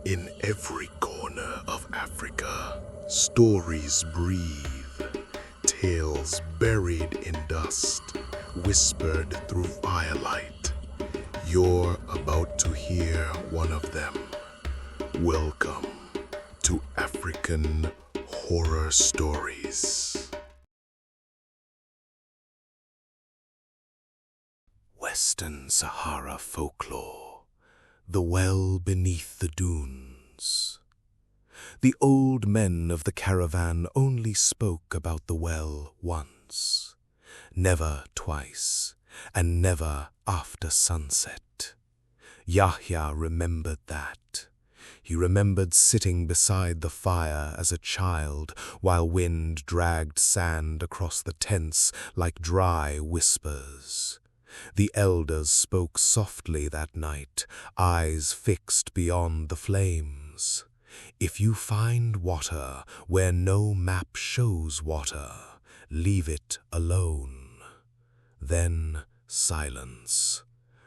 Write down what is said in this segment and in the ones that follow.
In every corner of Africa, stories breathe, tales buried in dust, whispered through firelight. You're about to hear one of them. Welcome to African Horror Stories. Western Sahara Folklore. The Well Beneath the Dunes. The old men of the caravan only spoke about the well once, never twice, and never after sunset. Yahya remembered that. He remembered sitting beside the fire as a child while wind dragged sand across the tents like dry whispers. The elders spoke softly that night, eyes fixed beyond the flames. If you find water where no map shows water, leave it alone. Then silence.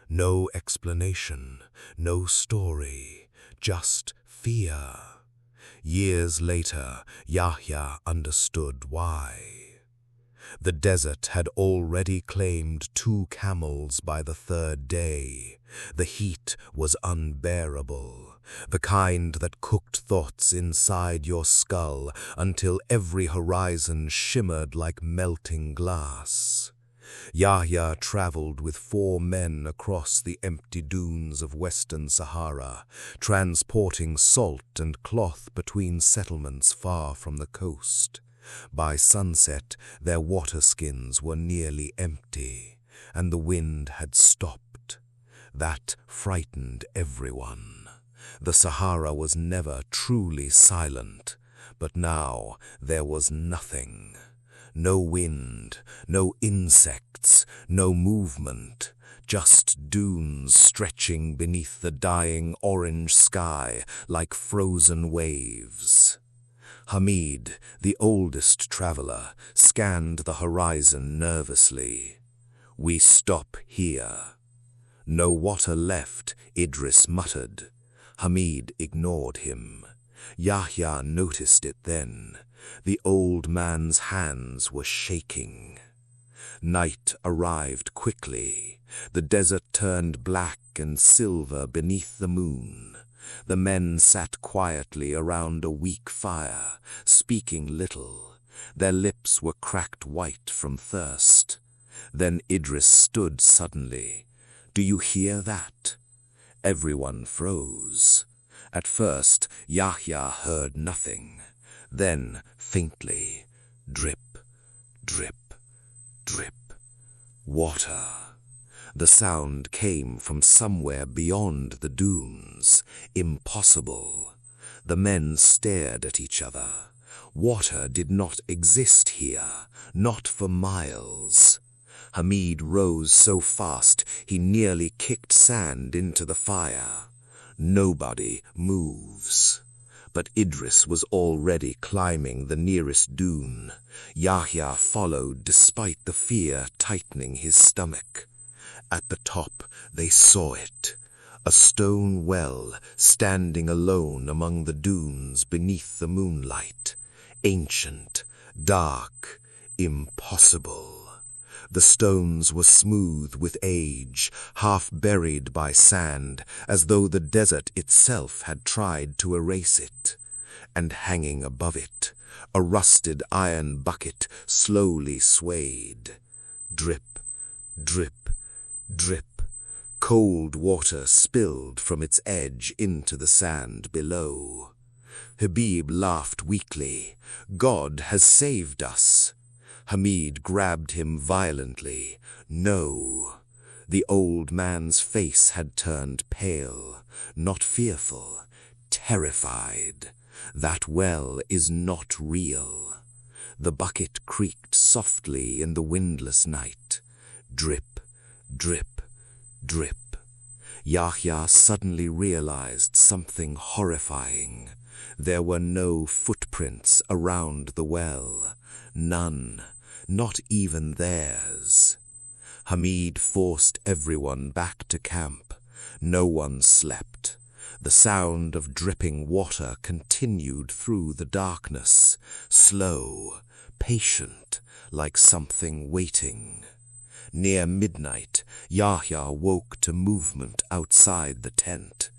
No explanation, no story, just fear. Years later, Yahya understood why. The desert had already claimed 2 camels by the 3rd day. The heat was unbearable, the kind that cooked thoughts inside your skull until every horizon shimmered like melting glass. Yahya traveled with 4 men across the empty dunes of Western Sahara, transporting salt and cloth between settlements far from the coast. By sunset, their water skins were nearly empty, and the wind had stopped. That frightened everyone. The Sahara was never truly silent, but now there was nothing. No wind, no insects, no movement, just dunes stretching beneath the dying orange sky like frozen waves. Hamid, the oldest traveler, scanned the horizon nervously. "We stop here." "No water left," Idris muttered. Hamid ignored him. Yahya noticed it then. The old man's hands were shaking. Night arrived quickly. The desert turned black and silver beneath the moon. The men sat quietly around a weak fire, speaking little. Their lips were cracked white from thirst. Then Idris stood suddenly. "Do you hear that?" Everyone froze. At first, Yahya heard nothing. Then, faintly, drip, drip, drip, water. The sound came from somewhere beyond the dunes. Impossible. The men stared at each other. Water did not exist here, not for miles. Hamid rose so fast he nearly kicked sand into the fire. Nobody moves. But Idris was already climbing the nearest dune. Yahya followed despite the fear tightening his stomach. At the top, they saw it. A stone well standing alone among the dunes beneath the moonlight. Ancient, dark, impossible. The stones were smooth with age, half buried by sand, as though the desert itself had tried to erase it. And hanging above it, a rusted iron bucket slowly swayed. Drip, drip, drip. Cold water spilled from its edge into the sand below. Habib laughed weakly. "God has saved us." Hamid grabbed him violently. "No." The old man's face had turned pale, not fearful, terrified. "That well is not real." The bucket creaked softly in the windless night. Drip, drip, drip. Yahya suddenly realized something horrifying. There were no footprints around the well. None, not even theirs. Hamid forced everyone back to camp. No one slept. The sound of dripping water continued through the darkness, slow, patient, like something waiting. Near midnight, Yahya woke to movement outside the tent.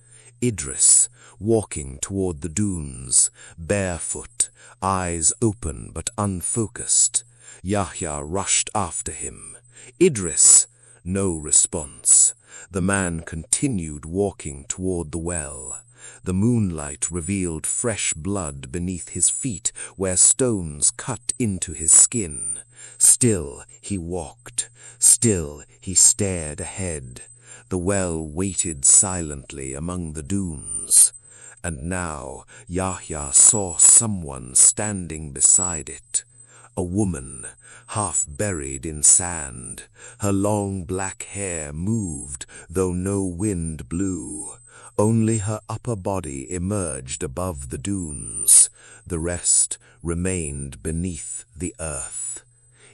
Idris, walking toward the dunes, barefoot, eyes open but unfocused. Yahya rushed after him. "Idris!" No response. The man continued walking toward the well. The moonlight revealed fresh blood beneath his feet where stones cut into his skin. Still he walked. Still he stared ahead. The well waited silently among the dunes. And now Yahya saw someone standing beside it. A woman, half buried in sand. Her long black hair moved, though no wind blew. Only her upper body emerged above the dunes. The rest remained beneath the earth.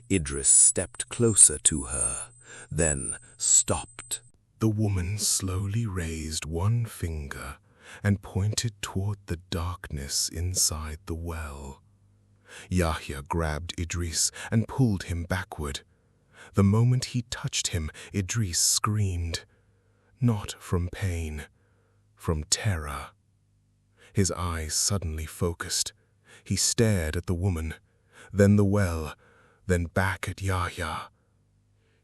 Idris stepped closer to her, then stopped. The woman slowly raised one finger and pointed toward the darkness inside the well. Yahya grabbed Idris and pulled him backward. The moment he touched him, Idris screamed. Not from pain, from terror. His eyes suddenly focused. He stared at the woman, then the well, then back at Yahya.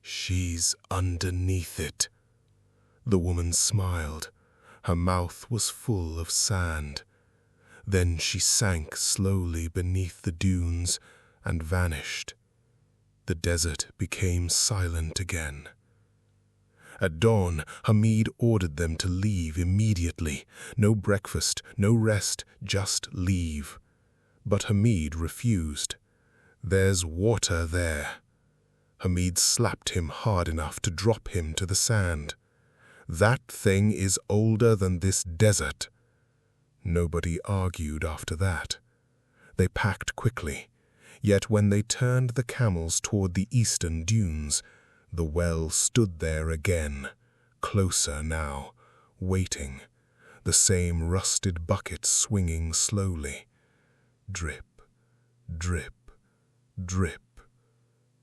"She's underneath it." The woman smiled. Her mouth was full of sand. Then she sank slowly beneath the dunes and vanished. The desert became silent again. At dawn, Hamid ordered them to leave immediately. No breakfast, no rest, just leave. But Hamid refused. "There's water there." Hamid slapped him hard enough to drop him to the sand. "That thing is older than this desert." Nobody argued after that. They packed quickly. Yet when they turned the camels toward the eastern dunes, the well stood there again, closer now, waiting, the same rusted bucket swinging slowly. Drip, drip, drip.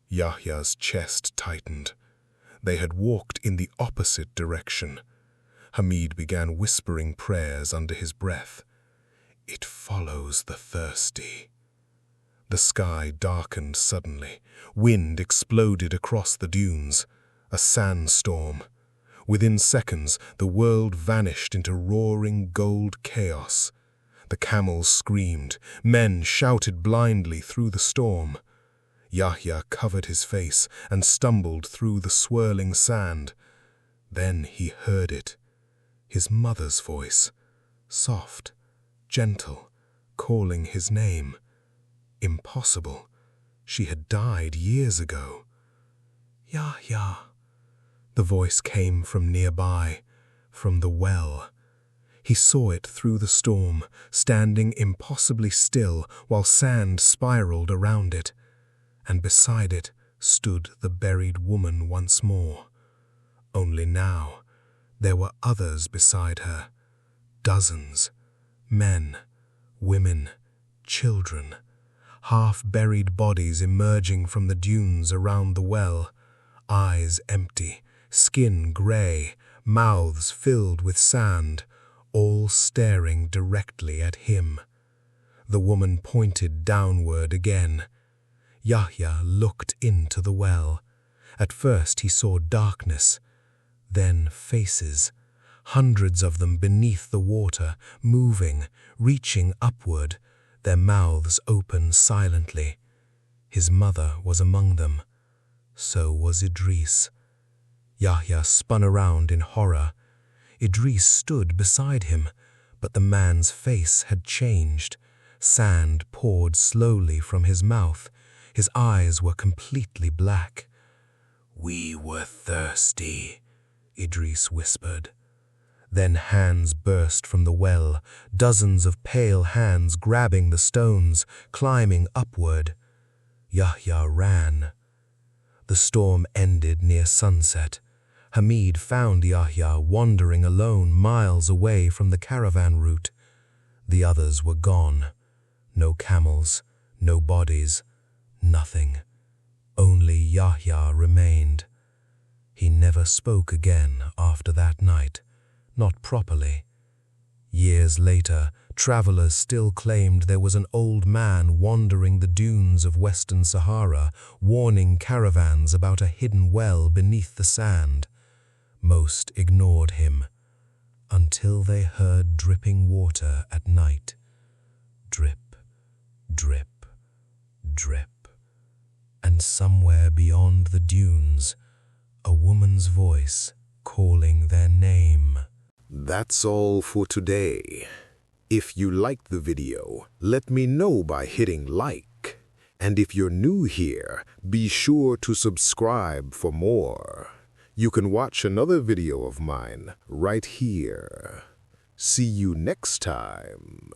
Yahya's chest tightened. They had walked in the opposite direction. Hamid began whispering prayers under his breath. "It follows the thirsty." The sky darkened suddenly. Wind exploded across the dunes. A sandstorm. Within seconds, the world vanished into roaring gold chaos. The camels screamed. Men shouted blindly through the storm. Yahya covered his face and stumbled through the swirling sand. Then he heard it. His mother's voice, soft, gentle, calling his name. Impossible. She had died years ago. "Yahya." The voice came from nearby, from the well. He saw it through the storm, standing impossibly still while sand spiraled around it. And beside it stood the buried woman once more. Only now, there were others beside her. Dozens. Men, women, children. Half-buried bodies emerging from the dunes around the well. Eyes empty, skin grey, mouths filled with sand, all staring directly at him. The woman pointed downward again. Yahya looked into the well. At first he saw darkness, then faces, hundreds of them beneath the water, moving, reaching upward, their mouths open silently. His mother was among them. So was Idris. Yahya spun around in horror. Idris stood beside him, but the man's face had changed. Sand poured slowly from his mouth. His eyes were completely black. "We were thirsty," Idris whispered. Then hands burst from the well, dozens of pale hands grabbing the stones, climbing upward. Yahya ran. The storm ended near sunset. Hamid found Yahya wandering alone miles away from the caravan route. The others were gone. No camels, no bodies, nothing. Only Yahya remained. He never spoke again after that night, not properly. Years later, travelers still claimed there was an old man wandering the dunes of Western Sahara, warning caravans about a hidden well beneath the sand. Most ignored him, until they heard dripping water at night. Drip, drip, drip. And somewhere beyond the dunes, a woman's voice calling their name. That's all for today. If you liked the video, let me know by hitting like. And if you're new here, be sure to subscribe for more. You can watch another video of mine right here. See you next time.